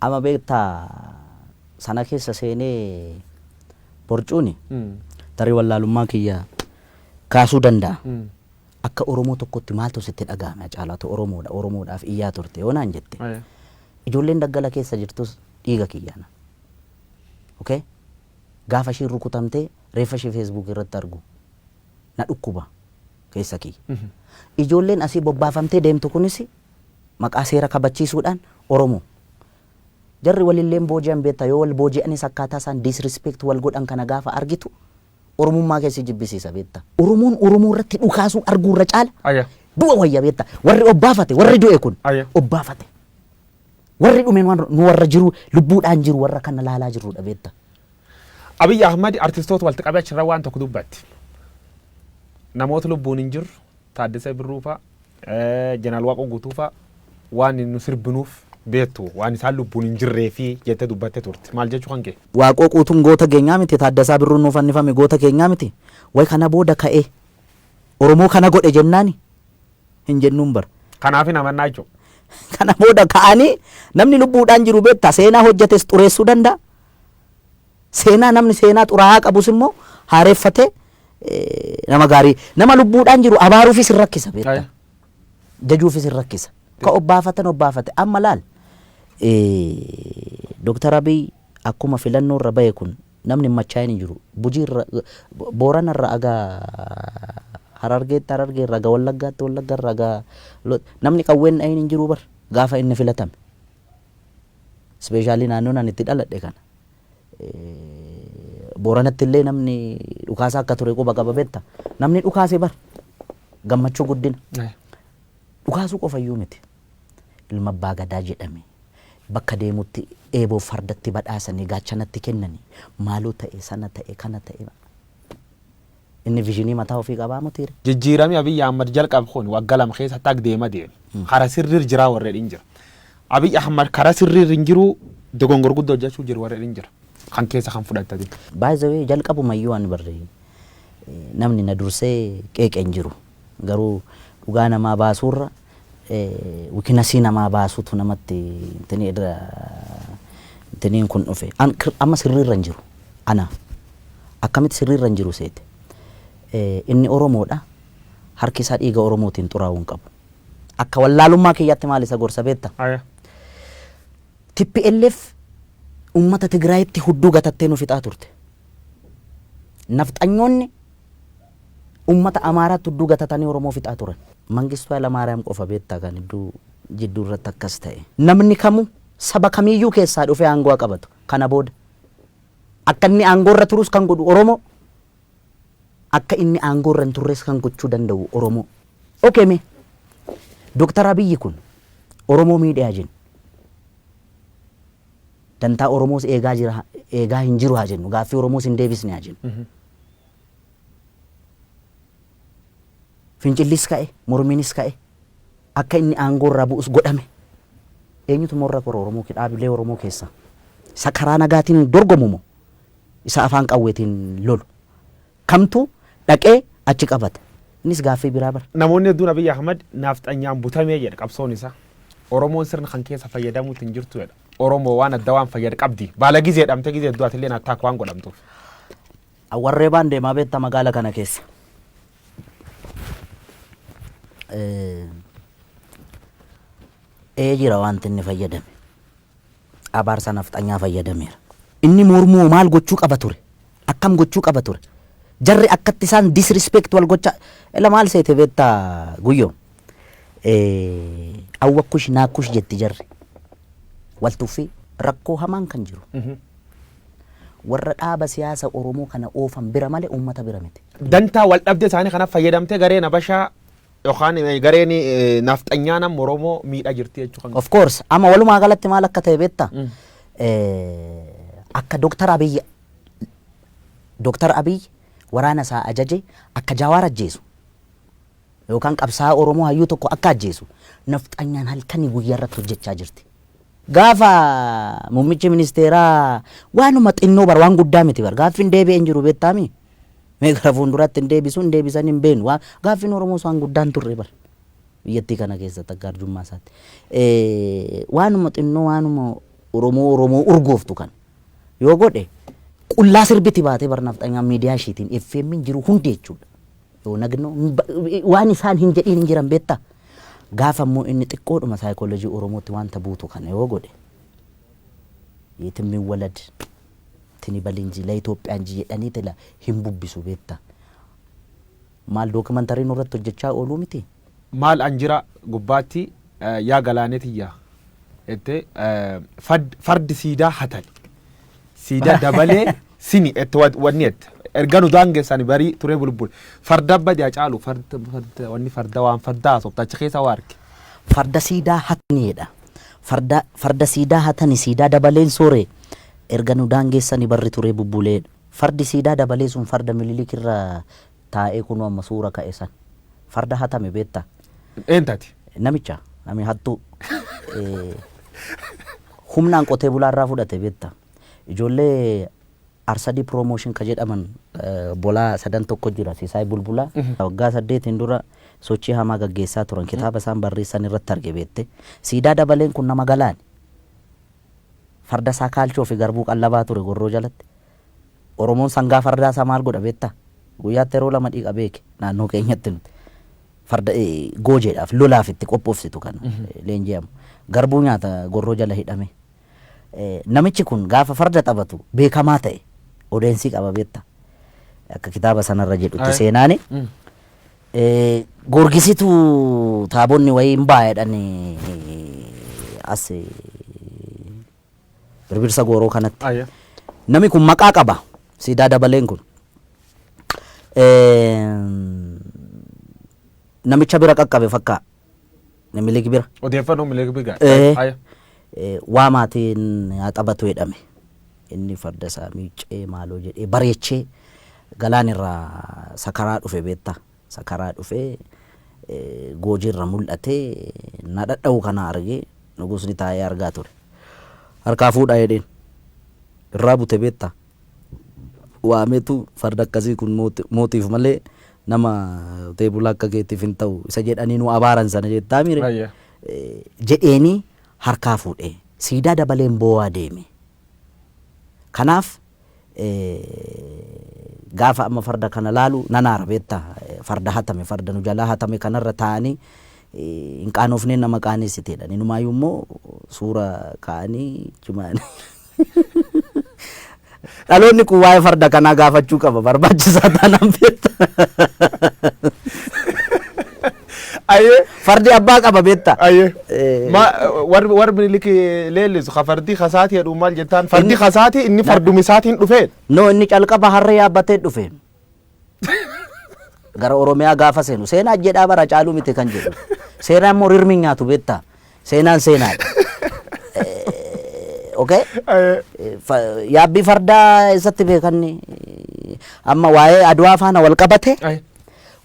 Amma beektaa sana keessa seenee borcuuni tarii wallaalummaa kiyya kaasuu danda'a. Akka Oromoo tokkotti maaltu sitti dhaga'ame Hacaaluu Oromoodhaaf iyyaa turte yoo naan jette. Ijoolleen daggala keessa jirtus dhiiga kiyyaana. Okay gaafa isheen rukutamtee reeffa ishee Facebook irratti argu na dhukkuba keessa kiyya. Ijoolleen asii bobbaafamtee deemtu kunis maqaa seera kabachiisuudhaan Oromoo jarri walilleen booji'an beektaa yoo wal booji'anis akkaataa isaan disrespect wal godhan kana gaafa argitu Oromummaa keessi jibbisiisa beektaa. Oromoon Oromoo irratti dhukaasuu arguu irra caala du'a wayya beektaa warri obbaafate warri du'e kun obbaafate warri dhumeen nu warra jiru lubbuudhaan jiru warra kana laalaa jirudha beektaa. Abiy Ahmad artistoota walitti qabee achirra waan tokko dubbatti namoota lubbuun hin jiru Taaddasee Birruu fa'a Jeneraal Waaqoo Guutuu fa'a waan nu sirbinuuf beektu waan isaan lubbuun hin jirree fi jettee dubbattee turte maal jechuu kan kee? Waaqoo Guutuun goota keenyaa miti Taaddasaa Birruun nuuf fannifame goota keenyaa miti way kana booda ka'ee Oromoo kana godhe jennaani hin jennuun bara. Kanaaf hin amannaa jechuudha. Kana booda ka'anii namni lubbuudhaan jiru beektaa seenaa hojjetes xureessuu danda'a. Seenaa namni seenaa xuraa'aa qabus immoo haareeffatee nama gaarii nama lubbuudhaan jiru abaaruufis hin rakkisa beektaa. Jajuufis hin rakkisa. Ka obbaafate amma laal Dr. Abiy akkuma filannoo irra bahe kun namni machaa'in hin jiru Bujii irra Boorana irra agaa Harargeetti irra agaa Wallaggaatti Wallagga irra agaa namni qawween dhayin hin jiru bar gaafa inni filatame ispeeshaalii naannoon ani itti dhaladhe kana Booranatti illee namni dhukaasaa akka ture quba qaba beektaa namni dhukaase bar gammachuu guddina dhukaasuu qofayyuu miti ilma abbaa gadaa jedhame bakka deemutti eeboo fardatti badhaasanii gaachanatti kennanii maaloo ta'e sana ta'e kana ta'e inni viizhinii mataa ofii qabaa mutiire. Jijjiiramni Abiy Ahmad jalqabe kun waggaa lama keessa taak deema deeme karaa sirriir jiraa warreen hin jira. Abiy Ahmad karaa sirriir hin jiru dogongor guddoo hojjechuu jiru warreen hin jira kan keessa kan fudhattate. Baay'ee jalqabumayyuu waan barree namni na dursee qeeqeen jiru garuu dhugaa namaa baasurra wikinasii namaa baasutu namatti tiniin kun dhufe amma sirriirra hin jiru ana akkamitti sirriirra hin jiru seete. Inni Oromoodha. Harki isaa dhiiga Oromootiin xuraa'uu hin qabu. Akka wallaalummaa kiyyaatti maal isa gorsa beekta? TPLF ummata Tigraayitti hudduu gatattee nu fixaa turte. Nafxanyoonni ummata Amaaraatti hudduu gatatanii Oromoo fixaa turan. Mangistuu Hayilamaariyaam qofa beektaa kan jidduu irratti akkas ta'e. Namni kamuu saba kamiyyuu keessaa dhufee aangoo qabatu. Kana booda akka inni aangoo irra turus kan godhu Oromoo, akka inni aangoo irra hin turres kan gochuu danda'u Oromoo. Okay mee Dr. Abiyyi kun Oromoo miidhaa jennu. Dantaa Oromoos eegaa hin jiru haa jennu. Gaaffii Oromoos hin deebisne haa jennu. Fincillis ka'e, mormiinis ka'e, akka inni aangoo irraa bu'us godhame. Eenyutu morra kora Oromoo dhaabilee Oromoo keessa? Isa karaa nagaatiin dorgomu moo isa afaan qawweetiin lolu? Kamtu dhaqee achi qabata? Innis gaaffii biraa bara. Namoonni hedduun Abiy Ahmad nafxanyaan butamee jedha qabsoon isaa. Oromoon sirna kan keessa fayyadamuutti hin jirtu jedha. Oromoo waan adda waan fayyada qabdi. Baala gizee jedhamte gizee hedduu atiillee attaak waan godhamtuuf. Warree baan deemaa beektaa magaala kana keessa. Jira wanti inni fayyadame. Abaarsa nafxanyaa fayyadameera. Inni mormuu maal gochuu qaba ture? Akkam gochuu qaba ture? Jarri akkatti isaan disrespect wal gocha ela maal seete beektaa guyyoo? Awwakkush naakkush jetti jarri. Waltuufi rakkoo hamaan kan jiru. Warra dhaaba siyaasa Oromoo kana oofan bira malee uummata bira miti. Dantaa wal dhabde isaanii kanaaf fayyadamtee gareen Habashaa yookaan gareen nafxanyaa nama Oromoo miidhaa jirti jechuudha. Of course amma walumaa galatti maal akka ta'e beektaa? Akka Dr. Abiy waraana isaa ajaje akka Jawaar ajjeesu yookaan qabsaa Oromoo hayyuu tokko akka ajjeesu nafxanyaan halkanii guyyaa irratti hojjechaa jirti. Gaafa muummichi ministeeraa waanuma xinnoo bar waan guddaa miti bar gaaffiin deebi'ee hin jiru beektaami. Mee gara fuulduratti hin deebisu hin deebisan hin beenu gaaffiin Oromoo waan guddaan turre bar biyyattii kana keessatti akka arjummaa isaatti. Waanuma xinnoo waanuma Oromoo urgooftu kan yoo godhe qullaa sirbiti baatee bar nafxanyaan miidiyaa ishiitiin FM hin jiru hundi jechuudha. Yoo nagnoo waan isaan hin jedhiin hin jiran beektaa. Gaafa immoo inni xiqqoodhuma saayikooloojii Oromootti wanta buutu kana yoo godhe yeetimmi walad tini balinji la Itoophiyaan jedhanii tela hin bubbisu beektaa. Maal dookumantariin irratti hojjechaa ooluu miti? Maal anjira gubbaatti yaa galaaneetiyyaa ette fardi siidaa hatali siidaa dabalee sini ette wanni ette erganu daangeessani barii turee bulbul farda badia caalu wanni farda waan fardaa sobtacha keessa waarke farda siidaa hataniidha. Farda siidaa hatani siidaa dabaleen soore erganu daangeessani barri turee bubbuleedha. Fardi siidaa dabalee sun farda mililikirra taa'ee kunoo amma suura ka'e san farda hatame beektaa? Eentati? Namicha nami hattuu humnaan qotee bulaarraa fudhate beektaa? Ijoollee Arsadii promotion ka jedhaman bolaa sadan tokko jira Sisaay Bulbulaa waggaa 8 dura sochii hamaa gaggeessaa turan kitaaba isaan barreessan irratti arge beekte siidaa dabaleen kun nama galaan farda isaa kaalchoo fi garbuu qallabaa ture gorroo jalatti Oromoon sangaa fardaa isaa maal godha beektaa guyyaatti yeroo lama dhiiqa beeke naannoo keenyatti nuti farda goojeedhaaf lolaaf itti qophoofsitu kana leenji'amu garbuu nyaata gorroo jala hidhame namichi kun gaafa farda taphatu beekamaa ta'e odeensi qaba beektaa akka kitaaba sanarra jedhutti seenaani gorgisitu taabonni wayii hin baay'edhan as birbirsa gooroo kanatti nami kun maqaa qaba siidaa dabaleen kun namicha bira qaqqabe fakkaa namiliki bira odeeffannoo miliki bigaa waa maatiin haa taphatu jedhame inni farda isaa miicee maaloo jedhee bareechee galaan irraa sakaraa dhufe beektaa sakaraa dhufe goojii irra mul'atee na dhadha'u kana argee nugusni taa'ee argaa ture harkaa fuudhaa jedheen irraa bute beektaa waameetu farda akkasii kun mootiif malee nama teebula akka keetiif hin ta'u isa jedhanii nu abaaran sana jettaa mire jedheeni harkaa fuudhee siidaa dabaleen boo'aa deeme. Kanaaf gaafa amma farda kana laalu nan aara beektaa farda hatame farda nu jalaa hatame kanarra taa'anii hin qaanofneen nama qaaneessiteedha. Inumaayyuu immoo suura kaa'anii cimaan. Dhaloonni kun waa'ee farda kanaa gaafachuu qaba barbaachisaa taanaan beektaa. Aye. Fardi abbaa qaba beektaa. Aye. Warri Minilik leellisu fardi kasaatii jedhu maal jettaan fardi kasaatii inni fardumisaatiin dhufee. No inni calqaba harree yaabbatee dhufe. Gara Oromiyaa gaafa seenu seenaa jedhaa bara caaluu miti kan jedhu. Seenaan immoo rirmi nyaatu beektaa. Seenaan seenaadha. Okay? Yaabbii fardaa eessatti beekanni amma waa'ee Adwaa faana wal qabate.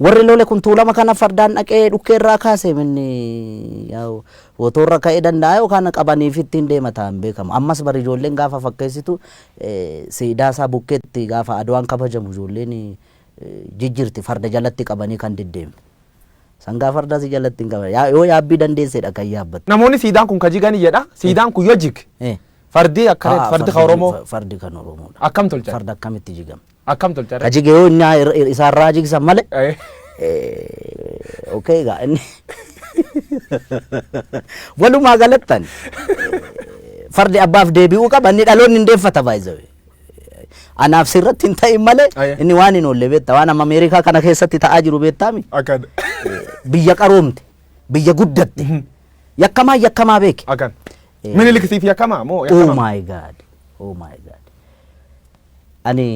Warri lole kun tuulama kana fardaan dhaqee dhukkee irraa kaasee minni wotoorra ka'ee danda'a yookaan qabaniif ittiin deema ta'an beekamu. Ammas bari ijoolleen gaafa fakkeessitu siidaa isaa bukkeetti gaafa Adwaan kabajamu ijoolleen jijjirti farda jalatti qabanii kan deddeemu. Sangaa fardaa si jalatti hin qaban yoo yaabbii dandeessedha kan yaabbatu. Namoonni siidaan kun ka jiganii jedha. Siidaan kun yoo jig fardi akkanatti fardi kan Oromoo. Fardi kan Oromoodha. Akkam tolcha. Farda akkamitti jigama. Akkam tolcha. Ka jige yoo inni isaarraa jigsan malee. Okay gaa inni walumaa galattan fardi abbaaf deebi'uu qaba inni dhaloonni hin deeffata baay'ee. Anaaf sirratti hin ta'in malee inni waan hin oolle beektaa waan amma Ameerikaa kana keessatti ta'aa jiru beektaami. Akkan. Biyya qaroomte biyya guddatte yakkamaa beeki. Akkan. Minilik siif yakkamaa moo yakkamaa? Oh my god. Ani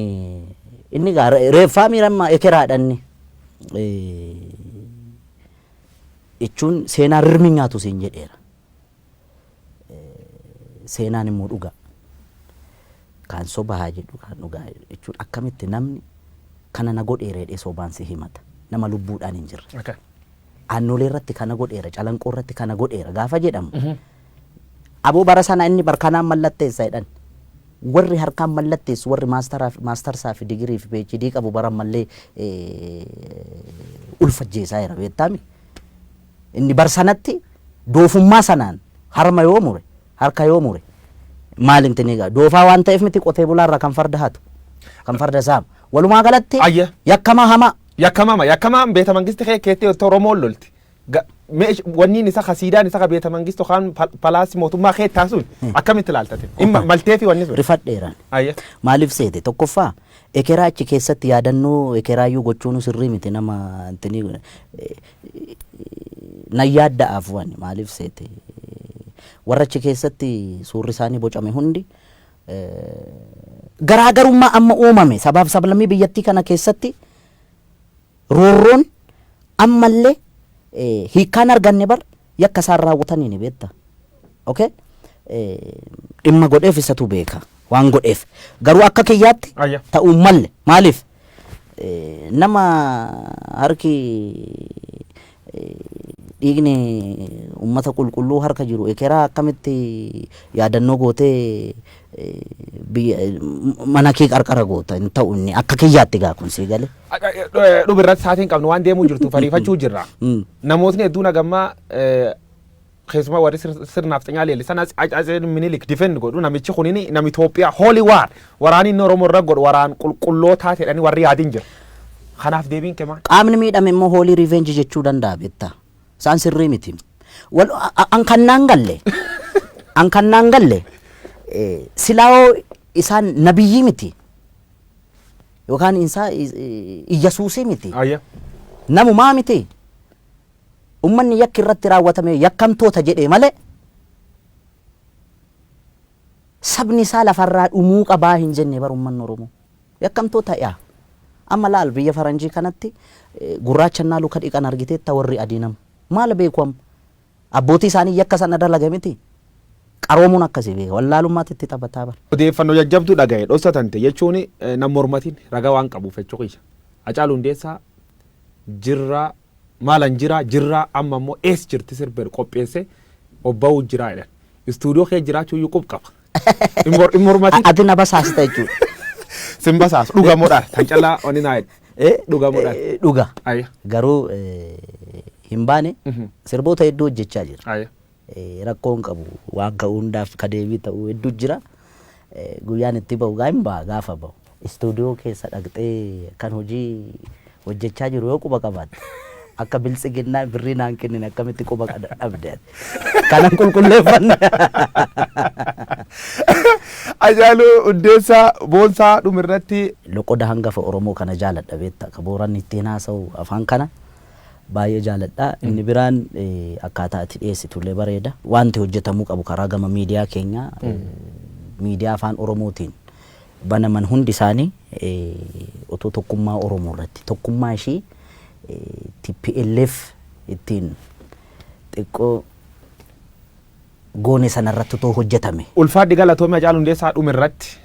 inni gaa reeffaa miirammaa ekeraadhanni. Jechuun seenaa rirmi nyaatu siin jedheera. Seenaan immoo dhugaa. Kan soba haa jedhu kan dhugaa jechuun akkamitti namni kana na godheera jedhee sobaan si himata. Nama lubbuudhaan hin jirre. Aannolee irratti kana godheera, calanqoo irratti kana godheera gaafa jedhamu. Aboo bara sana inni barkanaan mallatteessa jedhan. Warri harkaan mallatteessu warri maastarsaa fi digirii fi PhD qabu bara mallee ulfajjeessaa jira beektaami. Inni bar sanatti doofummaa sanaan harma yoo mure harka yoo mure maal inni egaa doofaa waan ta'eef miti qotee bulaarraa kan farda hatu kan farda saama walumaa galatti yakkamaa hamaa. Yakkamaa beeta mangisti keettee Oromoon lolti. Wanniin isa kasiidaan isa beeta mangisti yookaan palaasii mootummaa keettaa sun akkamitti ilaaltate? Maltee fi wanni sun. Rifadheeraan. Maaliif seete tokkoffaa ekeraa achi keessatti yaadannoo ekeraayyuu gochuun sirrii miti nama nan yaadda'aaf wani maaliif seete warra achi keessatti suurri isaanii bocame hundi garaagarummaa amma uumame sabaaf sablammii biyyattii kana keessatti roorroon ammallee hiikkaan arganne bar yakka isaan raawwatanii ni beekta. Okay? Dhimma godheef isatu beeka waan godheef garuu akka kiyyaatti ta'uu malle maaliif nama harki dhiigni ummata qulqulluu harka jiru ekeraa akkamitti yaadannoo gootee mana kee qarqara goota hin ta'u inni akka kiyyaatti gaa kun sii gale. Dhubirratti saatiin qabnu waan deemuu jirtu fariifachuu jirra. Namootni hedduun agammaa keessumaa warri sirnaaf xinyaa leellisan Atseen Minilik difeend godhu namichi kunini nama Itoophiyaa hooli waar waraanni inni Oromoo irra godhu waraan qulqullootaa jedhanii warri yaadiin jira. Kanaaf deebiin kee maal? Qaamni miidhame immoo hoolii riveenji jechuu danda'a beektaa. Isaan sirrii miti. An kannaan galle silaa'oo isaan nabiyyii miti yookaan isaa Iyyesuusii miti. Namumaa miti. Ummanni yakki irratti raawwatame yakkamtoota jedhee malee sabni isaa lafarraa dhumuu qabaa hin jenne bar ummanni Oromoo yakkamtoota yaa amma laal biyya faranjii kanatti gurraachannaa luka dhiqan argiteetta warri adiinam maal beeku abbootii isaanii yakka sana dalaga miti qaroomuun akkasii beeka wallaalummaatti itti taphataa bar. Odeeffannoo jajjabduu dhagaye dhoksatante jechuun nama mormatiin ragaa waan qabuuf jechuu qiyya. Hacaaluu Hundeessaa jirraa maalan jirraa amma immoo ees jirti sirbeer qopheesse obba'uu jiraa jedhan. Istuudiyoo kee jiraachuu iyyuu qub qaba. Mormatiin. Ati na basaasta jechuudha. Sin basaasu dhugamoodhaan tan callaa oni naa jedhe. Dhugamoodhaan. Dhuga. Garuu hin baane sirboota hedduu hojjechaa jira. Rakkoon qabu waan ka'uu hundaaf ka deebii ta'uu hedduu jira. Guyyaan itti bahu gaa hin ba'a gaafa bahu. istuudiyoo keessa dhaqxee kan hojii hojjechaa jiru yoo quba qabaatte akka biltsiginnaa birrii naan kennine akkamitti quba dhabde kanan qulqulleeffanne. Ajaalu Hundeessaa Boonsaa dhumirratti Loqoda hangafa Oromoo kana jaaladha beektaa ka Booranni ittiin haasa'u afaan kana baay'ee jaaladha. Inni biraan akkaataa itti dhiyeessitullee bareeda. Wanti hojjetamuu qabu karaa gama miidiyaa keenya miidiyaa afaan Oromootiin banaman hundi isaanii otoo tokkummaa Oromoo irratti tokkummaa ishii TPLF ittiin xiqqoo goone sanarratti otoo hojjetame. Ulfaadhi galatoomii Hacaaluu Hundeessaa dhumirratti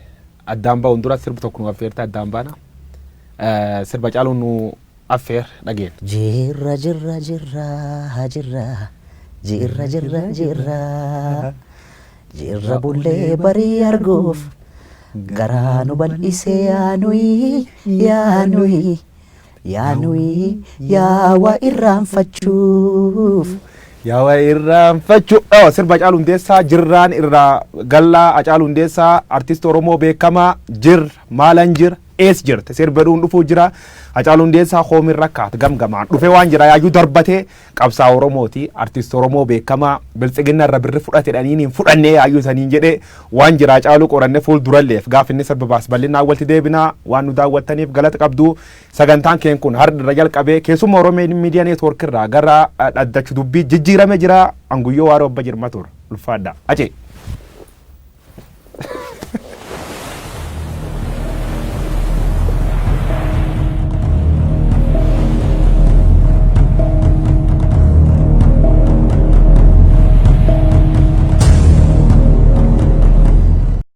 addaan ba'uun dura sirba tokko nu affeerta addaan baana. Sirba Hacaaluun nu affeer dhageen. Jirra jirra jirra jirra jirra jirra jirra jirra bullee barii arguuf garaa nu bal'isee yaanuyi yaanuyi yaanuyi yaawaa irraanfachuuf. Yaawaa irraanfachuu sirba Hacaaluu Hundeessaa jirraan irraa gallaa Hacaaluu Hundeessaa artist Oromoo beekamaa jir maalan jir ees jirte sirba dhuun dhufuu jira. Hacaaluu Hundeessaa hoomin rakkaat gamgamaan dhufe waan jira yaayuu darbatee qabsaa Oromooti artist Oromoo beekamaa biltsiginna irra birri fudhate dhaniin fudhannee yaayuu saniin jedhee waan jira Hacaaluu qorannee fuul duralleef gaaf inni sirba baas bal'inaa walitti deebinaa waan nu daawwattaniif galata qabdu. Sagantaan keen kun har'a irra jalqabee keessuma Oromoo miidiyaa neetwoork irraa gara dhaddachu dubbii jijjiirame jira anguyyoo waaroo abba jirma tur ulfaadha. Ace.